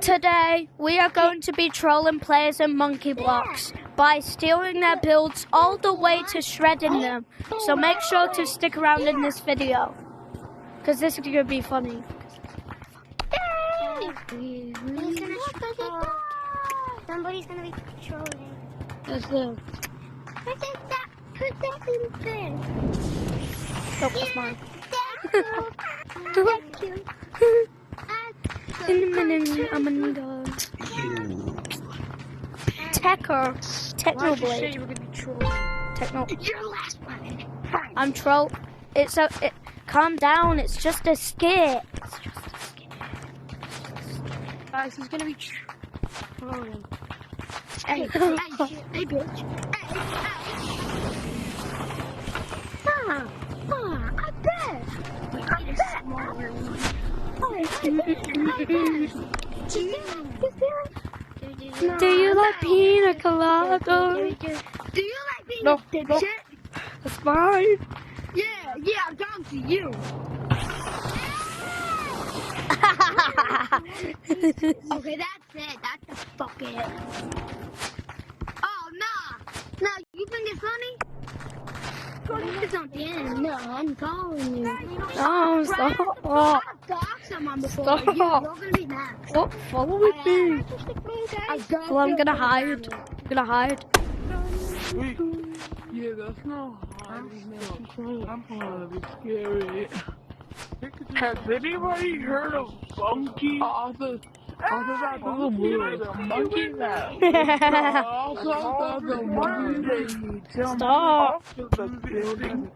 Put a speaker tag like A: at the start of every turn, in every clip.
A: Today, we are going to be trolling players in Monkey Blocks by stealing their builds all the way to shredding them. So make sure to stick around in this video, because this is going to be funny.
B: Somebody's gonna be trolling.
A: Let's go.
B: Put that in there.
A: Oh, that's mine.
B: Thank you.
A: In a minute, I'm gonna need a Technoblade.
C: You were gonna be trolling.
A: Techno.
B: Your last one.
A: I'm troll. Calm down. It's just a skit. It's just a skit.
C: Guys, he's gonna be trolling.
B: Hey, bitch. I bet.
A: Do you like pina colada?
B: Do you like being
A: No,
B: a dipshit?
A: That's fine.
B: Yeah, I'm down to you. Okay, that's it. That's the fuck it. Oh, nah. You think it's funny? It's not the end. No, I'm calling you.
A: No, stop. Oh,
B: I've got someone before.
A: Stop.
B: You're gonna be next.
A: stop following me. Well, I'm gonna hide.
D: Wait. Yeah, that's not hard. I'm gonna be scary. Has anybody heard of Funky? Also, that little movie, the monkey that. Also, the monkey they jump
A: Stop.
D: off of the building.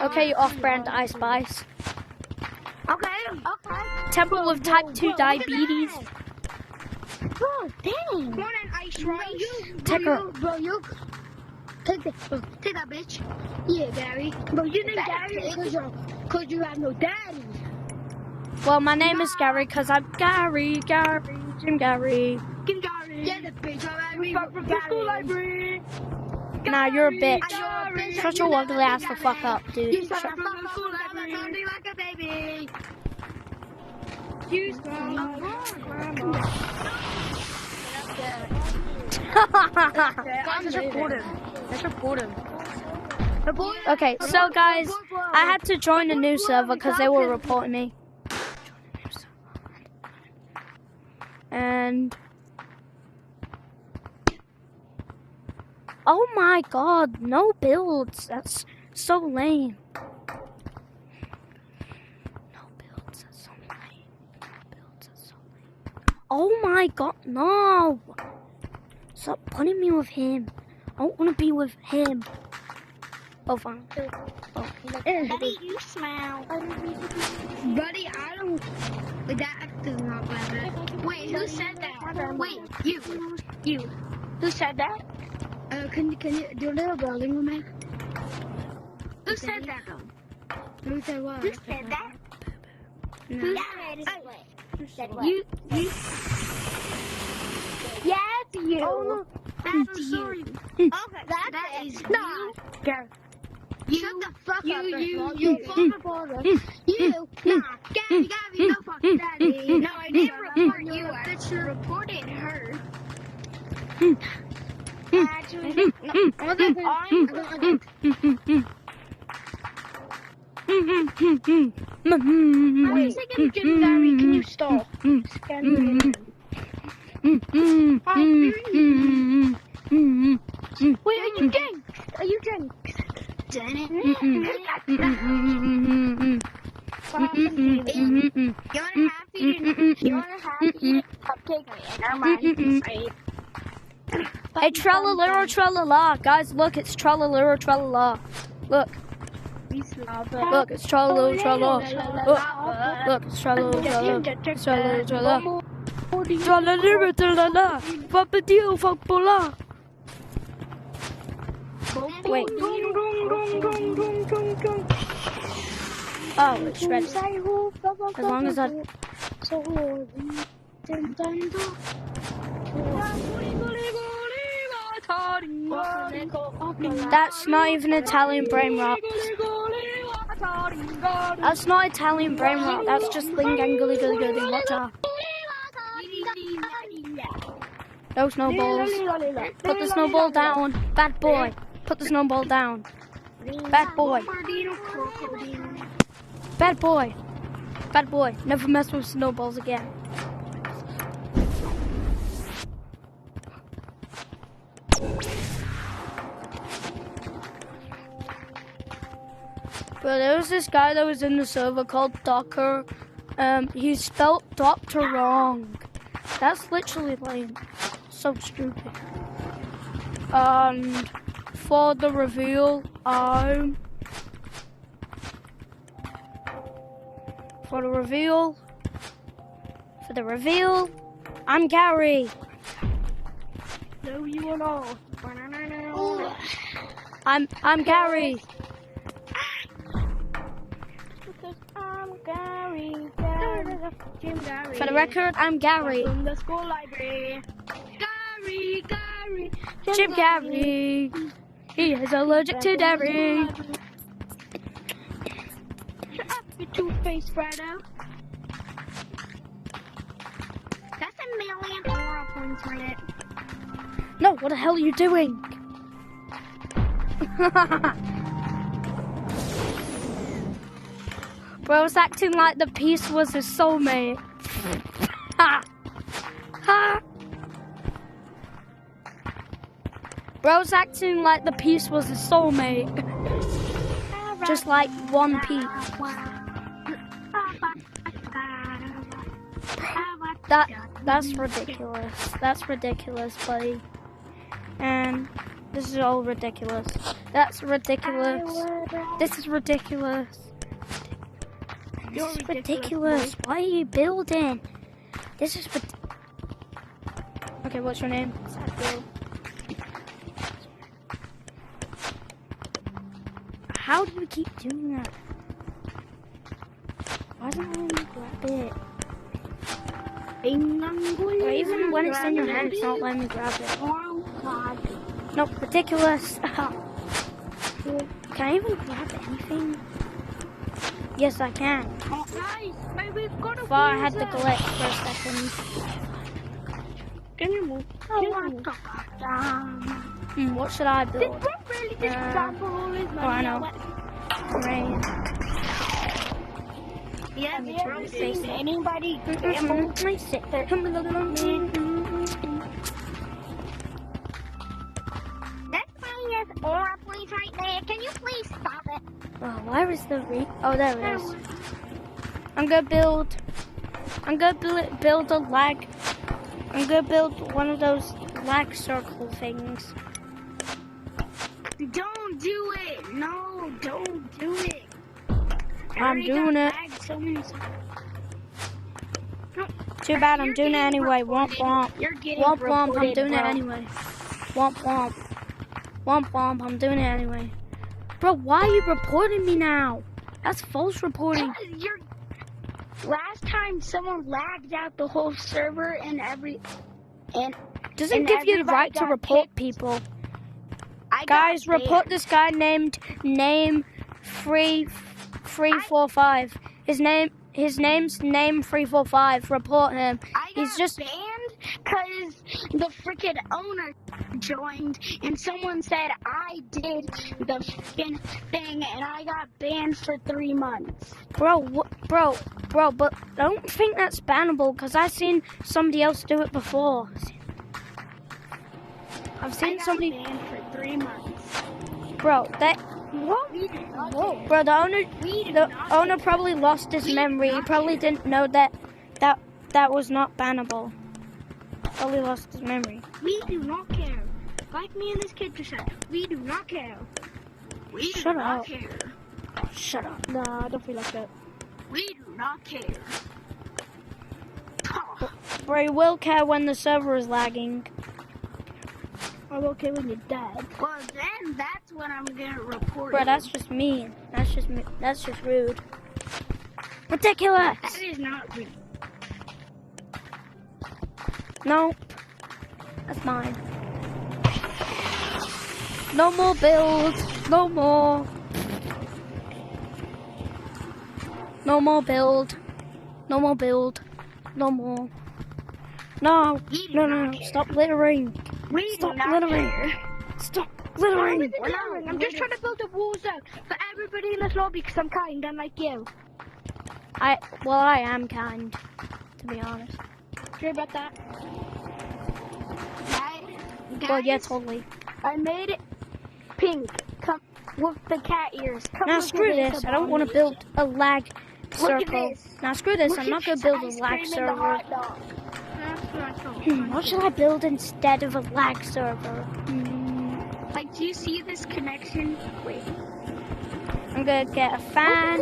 A: Okay, off-brand Ice Spice.
B: Okay.
A: Temple of Type 2 Diabetes.
B: Oh, dang. Come on, Ice Rice.
A: Take her.
B: Bro, you. Take that bitch. Yeah, Gary. Bro, you named Gary because you have no daddy.
A: Well, my name is Gary because I'm Gary, Jim Gary.
B: Give Gary. Yeah, the bitch already.
D: School library.
A: Nah, you're a bitch. Shut your ugly ass the fuck up, dude.
B: You shut up. Sounding like a baby. You
C: Guys, let's report him.
A: Okay, so guys, I had to join a new server because they were reporting me. And oh my god, no builds. That's so lame. No builds, that's so lame. Oh my god, no. Stop putting me with him. I don't want to be with him. Oh, fine.
B: Buddy, you smell. Buddy, I don't. That does not matter. Wait, who said that? Wait, you. Who said that? Can you do a little building with me? Who said that? Who said what? Who said that? No. Who said what? You. Yeah, it's you. Oh no, that's you. Okay, that is no. Gary. Shut the fuck up, you fucking reporter. You, Gabby, no fucking daddy. No, I didn't report you. I just reported her. Actually, I'm thinking, Gary, can you stop? Wait, are you drunk? You wanna have you cupcake in our mind, right?
A: Hey, tralala, tralala. Guys, look, it's tralala, tralala. Look. Look, it's tralala, tralala. Look, it's tralala, tralala. It's tralala, tralala. Tralala, tralala. Papadio, fakpola. Wait. Oh, it's red. As long as I... That's not even Italian brain rot. That's not Italian brain rot. That's just lingangly goody. Watch out. No snowballs. Put the snowball down. Bad boy. Put the snowball down. Bad boy. Bad boy. Bad boy. Never mess with snowballs again. But there was this guy that was in the server called Docker. He spelled doctor wrong. That's literally like so stupid. And for the reveal, I'm Gary.
B: No, you are not.
A: I'm Gary.
B: I'm Gary. Jim Gary.
A: For the record, I'm Gary.
B: From the school library. Gary.
A: Jim Gary. He is allergic to dairy.
B: Shut up, you two-faced Fredo. That's a million aura points on it.
A: No, what the hell are you doing? Bro was acting like the piece was his soulmate. Ha! Ha! Bro's acting like the piece was his soulmate. Just like One Piece. That's ridiculous. That's ridiculous, buddy. And this is all ridiculous. That's ridiculous. This is ridiculous. This is ridiculous. Why are you building? This is okay, what's your name? How do you keep doing that? Why don't you grab it? Or even when it's in your hand, it's not letting me grab it. No, ridiculous. Can I even grab anything? Yes, I can. Well, I had the glitch for a second.
B: Can you move?
A: What should I build? Oh, I know. Rain.
B: Yeah, anybody
A: That's
B: minus aura points right there. Can you please stop it?
A: Oh, where is the oh, there it is. I'm gonna build a lag. I'm gonna build one of those lag circle things.
B: Don't do it. No, don't do it.
A: I'm doing it.
B: So many...
A: Too bad, I'm doing it anyway. Womp womp. Womp womp, I'm doing it anyway. Womp womp. Womp womp, I'm doing it anyway. Bro, why are you reporting me now? That's false reporting.
B: Last time someone lagged out the whole server and
A: doesn't give you the right to report people. Guys, report this guy named Name 345. His name's Name 345. Report him. He's just
B: banned because the freaking owner joined and someone said I did the thing and I got banned for 3 months.
A: Bro, but I don't think that's bannable because I've seen somebody else do it before. I've seen somebody
B: banned for 3 months.
A: Bro, the owner probably lost his memory. He probably didn't know that was not bannable. Probably lost his memory.
B: We do not care. Like me and this kid just said, we do not care. We do not care.
A: Shut up.
C: Nah, I don't feel like that.
B: We do not care.
A: Bro, you will care when the server is lagging.
C: I'm okay when you're dead.
B: Well, then that's when I'm gonna report.
A: Bro, that's just mean. That's just rude. Ridiculous.
B: That is not rude.
A: Nope. That's mine. No more builds. No more. No more build. No more build. No more. No. No. Stop littering. Stop littering. Stop littering.
C: I'm just trying to build a war zone for everybody in this lobby because I'm kind, unlike you.
A: I am kind, to be honest.
C: Sure about that?
A: Well, yeah, totally.
C: I made it pink. Come with the cat ears. Come
A: Now
C: look
A: screw
C: at
A: this. I don't want to build a lag circle.
C: this.
A: Now screw this. I'm not going to build a lag server. What should I build instead of a lag server?
B: Like, do you see this connection? Wait.
A: I'm going to get a fan.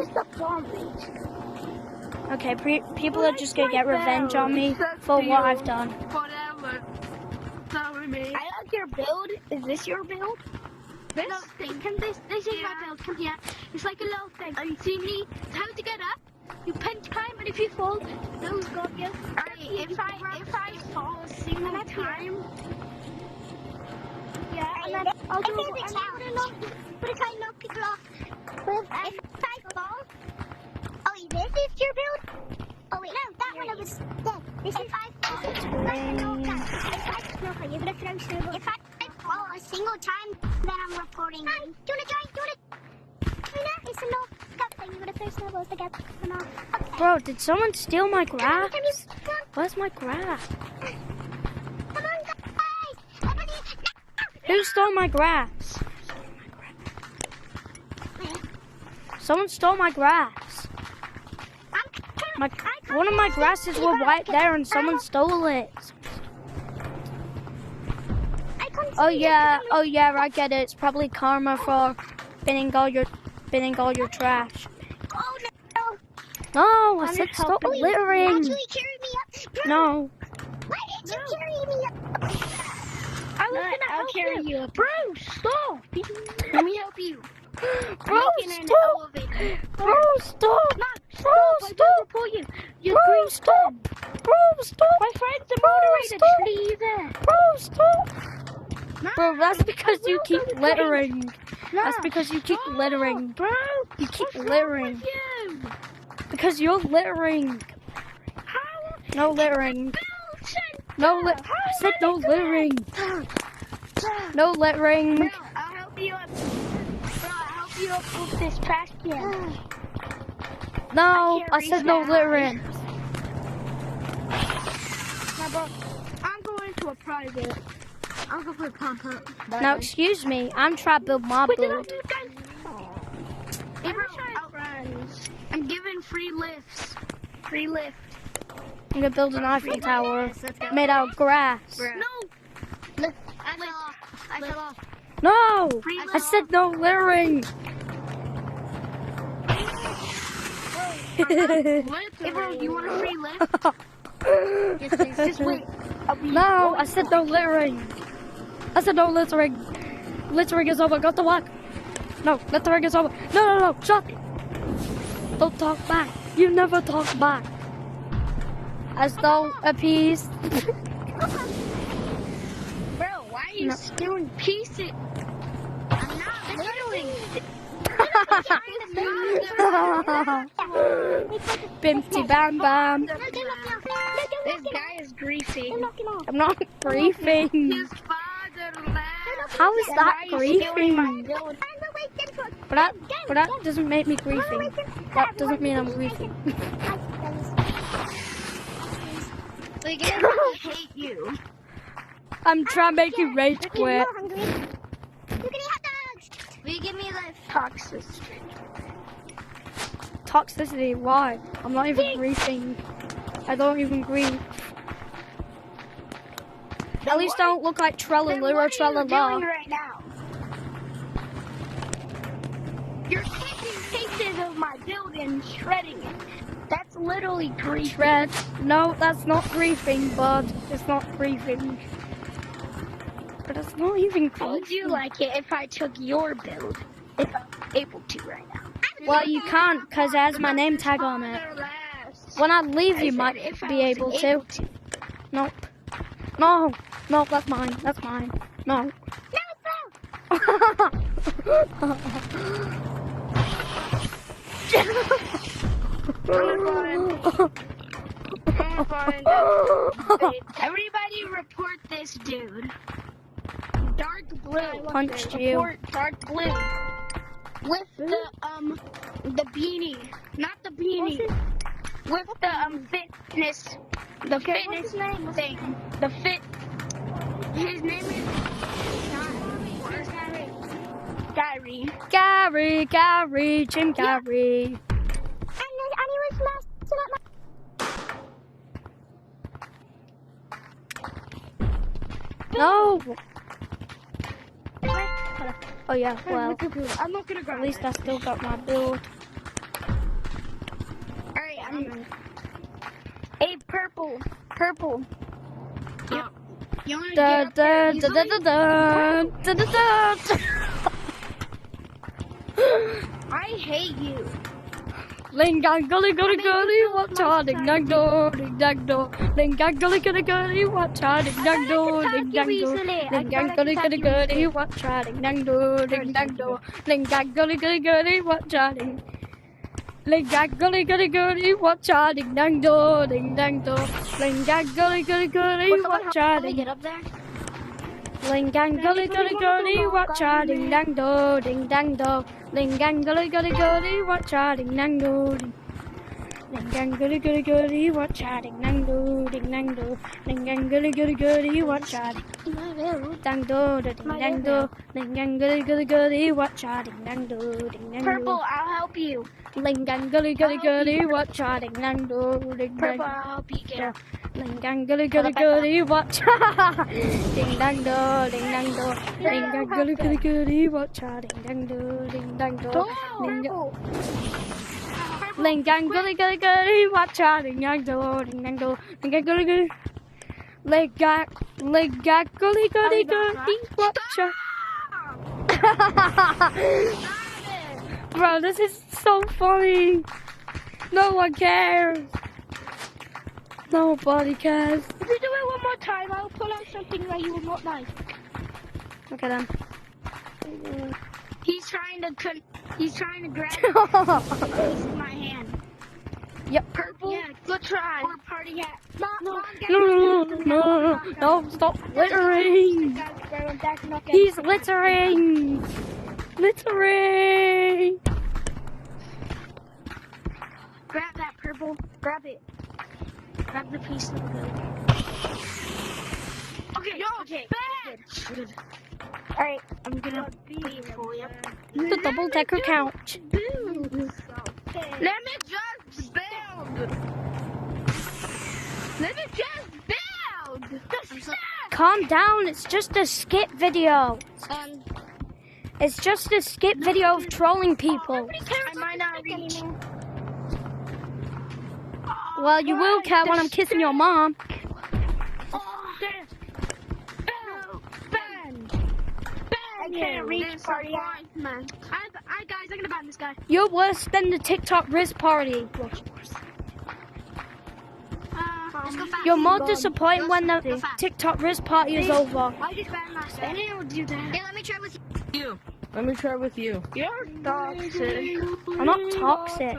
A: Okay, people are just going to get revenge on me for what I've done.
D: Whatever. Sorry, me.
B: I like your build. Is this your build?
C: This?
B: Little thing. This is my build. Come here. It's like a little thing. And you need how to get up. You pinch climb, and if you fall, those got you. Alright, if I fall a single time.
C: Yeah, and then I'll do a challenge.
E: But if I knock people off, if I fall, oh wait, this is your build? Oh wait, no, that one I was dead. This is if I fall a single time, then I'm reporting. Hi, do you wanna join? Do you wanna? It's a no cut thing. You wanna throw snowballs together? Okay.
A: Bro, did someone steal my
E: Come
A: grass?
E: on.
A: Where's my grass?
E: Come on, guys. Everybody,
A: Who stole my grass? Someone stole my grass. One of my grasses were right there and someone stole it. Oh yeah, I get it. It's probably karma for binning all your trash.
E: Oh no.
A: No, I said stop littering.
E: Actually carry me up.
A: No.
E: Why did you carry me up?
B: I'll carry you up.
C: Bro, stop!
B: Let me help you.
A: Bro, stop! Bro, stop! Bro, stop!
C: Report you.
A: Bro, stop! Bro, stop!
C: My friend's the
A: Bro,
C: moderator.
A: stop!
C: Just leave it.
A: Bro, stop! Bro, that's because you keep littering. That's because you keep littering.
C: Bro,
A: You keep
C: what's wrong
A: littering.
C: with you?
A: Because you're littering. No littering. I said no littering. No littering.
B: Bro, I'll help you up. Bro, I'll help you up with this trash can.
A: No, I said no littering.
C: Now, bro, I'm going to a private. I'll go play pump up.
A: Now, excuse me. I'm trying to build my build.
B: Hey, bro, I'm giving free lifts. Free lift.
A: I'm gonna build an Eiffel Tower made out of grass.
B: No!
E: I fell off.
A: No! I said no littering.
B: Hey, bro, you want a free lift?
E: Yes, please.
B: Just wait.
A: No, I said no littering. I said no littering. Littering is over. Go to work. No, littering is over. No, shut it. Don't talk back. You never talk back. As though appeased.
B: Bro, why are you doing pieces? I'm not littering.
A: Bimpty bam bam.
B: This guy is greasy.
A: I'm not griefing.
B: His father left.
A: How is that
B: Why are you stealing my
A: griefing?
B: build?
A: But that doesn't make me griefing. That doesn't mean I'm griefing.
B: Like, I hate you.
A: I'm trying to make you rage quit.
E: You can eat hot dogs.
B: Will you give me the toxicity?
A: Toxicity, why? I'm not even griefing. I don't even grief. At least I don't look like Trellalura
B: What are you doing
A: Trellala.
B: right now? You're taking pieces of my building, shredding it. That's literally grief.
A: Shred. No, that's not griefing, bud. It's not griefing. But it's not even
B: How would you
A: griefing.
B: like it if I took your build? If I'm able to right now.
A: Well, you can't, because it has my name tag on it. When I leave, you might be able to. Nope. No, that's mine. That's mine. No.
B: Everybody report this dude. Dark blue.
A: Punched you.
B: Report dark blue. With the beanie. Not the beanie. With the fitness. The fitness thing. The fit. His name is Gary.
A: Gary, Jim Gary.
E: And he was messing up my...
A: No. Oh yeah, well,
B: I'm not gonna grab
A: at least I still got my build.
B: Alright, I'm ready. Hey, purple. Yep. You wanna
A: Da
B: get up
A: da
B: there
A: da da
B: easily?
A: da da da da.
B: I hate you.
A: Lingang gully gully gully, what's on ding dang do, ding dang do. Lingang gully gully gully, what's on ding dang do, ding dang do. Lingang gully gully gully, what's on ding dang do, ding dang do. Lingang gully gully gully, what's on ding. Lingang gully gully gully, what's on ding dang do, ding dang do. Lingang gully gully gully, what's on ding.
B: Get up there.
A: Lingang gully gully gully, watch a ding dang do, ding dang do. Lingang gully gully gully, watch a ding dang do. Lingang gully gully gully, watch a ding dang do, ding dang do. Lingang gully gully gully, watch a ding dang do, ding dang do. Lingang gully gully gully, watch a ding dang do, ding dang do.
B: Purple, I'll help you.
A: Lingang gully gully gully, watch a ding dang do, ding dang
B: Purple,
A: do.
B: I'll help you get up.
A: Lingang gully gully gully, watch ding dang do, ding dang do. Lingang gully gully gully, watch ding dang do, ding dang do.
B: Purple.
A: Lingang gully gully gully, watch ding dang do, ding dang do. Lingang gully gully. Lingang gully gully gully, watch. Bro, this is so funny. No one cares. Nobody cares.
B: If you do it one more time, I'll pull out something that you will not like.
A: Look at him.
B: He's trying to grab a piece of my hand.
A: Yep.
B: Purple? Yeah, good try. Or party hat.
A: No, stop littering. He's littering. Littering.
B: Grab that purple. Grab it. Grab the piece of the Okay, Good. Alright, I'm gonna wait for you.
A: The double decker couch.
B: Let me just build.
A: Calm down, it's just a skip video. It's just a skip video of trolling people.
B: I might not reach.
A: Well, you will care when I'm kissing your mom.
B: I can't reach party. Guys, I'm gonna ban this guy.
A: You're worse than the TikTok Riz party.
E: Let's go fast.
A: You're more disappointed when the TikTok Riz party is over.
B: I just banned myself. I didn't do that.
E: Hey, let me try with you.
D: Let me try with you.
B: You're toxic.
A: I'm not toxic.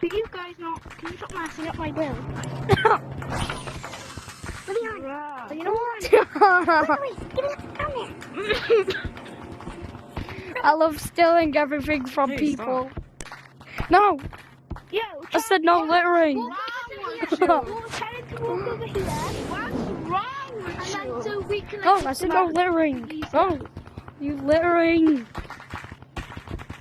B: Do you guys not? Can you stop messing up my bill?
E: Let me on.
B: So you know what?
E: Wait, give me that. Come here.
A: I love stealing everything from people. No,
B: Yeah.
A: I said no littering.
B: What's wrong with you? So we can.
A: No, I said no littering. No, you littering.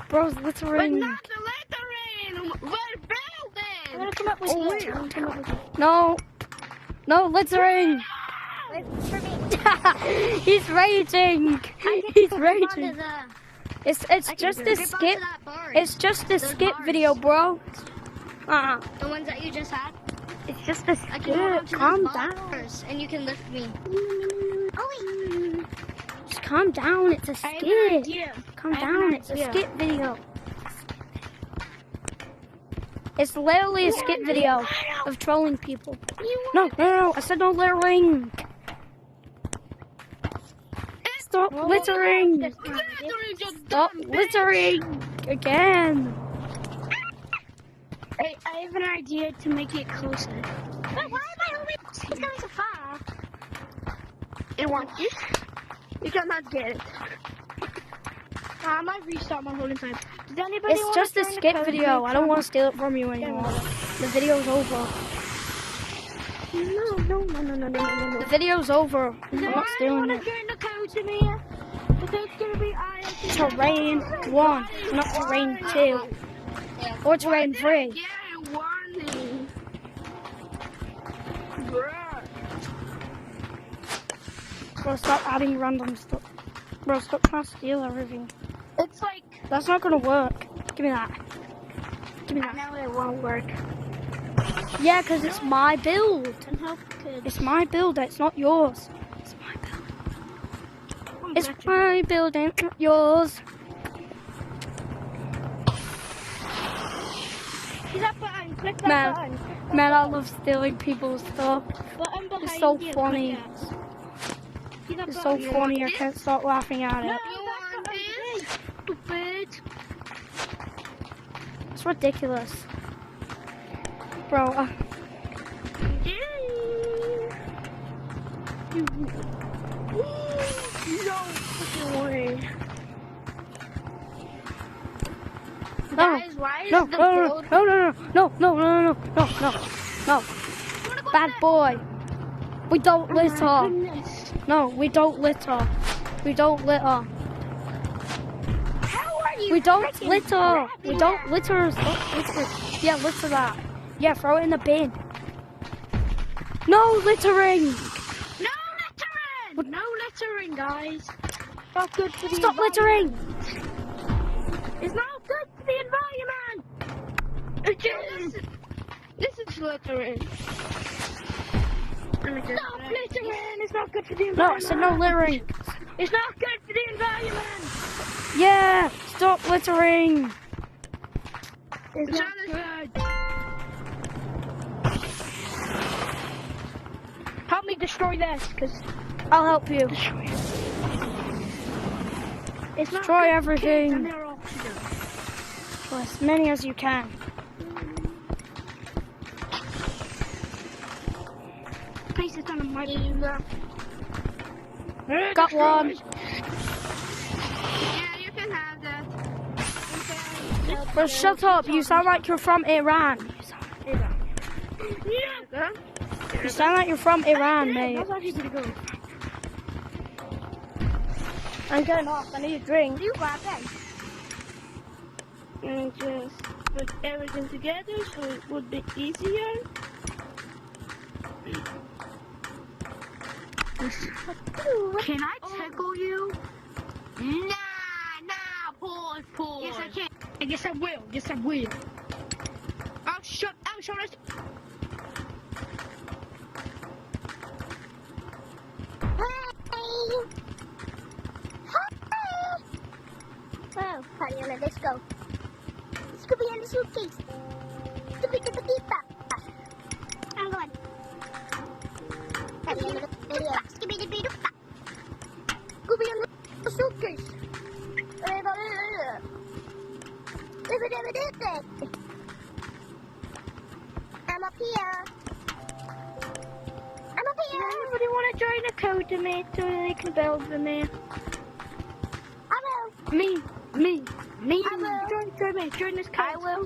A: Bro's
B: We're
A: littering.
B: not littering. We're building.
A: I'm gonna come up with
B: Oh,
A: you.
B: wait.
A: No littering.
E: Wait for me.
A: He's raging. He's raging. It's just a skip. It's just a skip video, bro.
E: The ones that you just had.
A: It's just a
E: I can hold on
A: skip.
E: to
A: Calm
E: those
A: down.
E: bars and you can lift me. Oh wait.
A: Just calm down. It's a
B: I have an
A: skip.
B: idea.
A: Calm
B: I have
A: down.
B: an
A: It's a
B: idea.
A: skip video. It's literally a skip video of trolling people. No. I said no littering. Stop littering. Stop littering again.
B: Hey, have an idea to make it closer.
E: But why am I only? It's going so far.
B: It wants you. You cannot get it. I might restart my whole time. Does anybody
A: It's
B: want
A: just
B: to
A: a
B: join the
A: skip
B: code
A: video.
B: mate?
A: I don't want to steal it from you anymore. The video's over.
B: No.
A: The video's over. I'm not stealing
B: want
A: it.
B: to join the code to me? The code's gonna be
A: Terrain 1, not Terrain 2. Or Terrain 3.
B: Yeah, warning.
A: Bro, stop adding random stuff. Bro, stop trying to steal everything.
B: It's like,
A: That's not gonna work. Give me that. Give me
B: I
A: that.
B: know it won't work.
A: Yeah, because it's my build.
B: And help kids.
A: It's my build, it's not yours. It's my build. It's my build, ain't not yours.
B: See that button? Click that
A: Man,
B: button.
A: man, I love stealing people's stuff.
B: Button behind
A: It's so
B: you,
A: funny.
B: click that. See that
A: It's so
B: button?
A: funny, I can't stop laughing at
B: No,
A: it.
B: you want this? Stupid.
A: It's ridiculous. Bro,
B: No fucking way.
A: no,
B: Guys, why is
A: no,
B: the
A: no,
B: build...
A: no, no. Bad boy. We don't
B: Oh my
A: litter.
B: goodness.
A: No, we don't litter. We don't litter.
B: How are you
A: We don't
B: freaking
A: litter.
B: grabbing
A: We don't
B: that?
A: litter. Stop litter. Yeah, litter that. Yeah, throw it in the bin. No littering.
B: No littering! No littering, guys. Not good for the
A: Stop
B: environment.
A: littering.
B: It's not good for the environment. This is littering. Stop littering! It's not good for the
A: No, I
B: environment.
A: said no littering.
B: It's not good for the environment.
A: Yeah, stop littering.
B: It's not good. Help me destroy this, because
A: I'll help you.
B: it's not
A: Destroy
B: good
A: everything.
B: kids and their oxygen.
A: For as many as you can.
B: Place it on a mic.
A: Got one.
B: Yeah, you can have that.
A: Bro, shut up. You sound like you're from Iran.
B: Yeah.
A: You sound like you're from Iran, mate.
B: That's actually pretty good.
A: I'm going off. I need a drink.
B: You grab that. And just put everything together so it would be easier. Can I tickle you? Nah, pause. Yes, I can. Yes, I will. I'll show us.
E: Well, Mariana, let's go. Scooby and the suitcase. Scooby to the pizza. I'm going. Scooby to the pizza. Scooby and the suitcase. I'm up here.
B: Anybody want to join a code to me so they can build with me?
E: I will.
B: Me.
E: I will.
B: Join me. Join this code.
E: I will.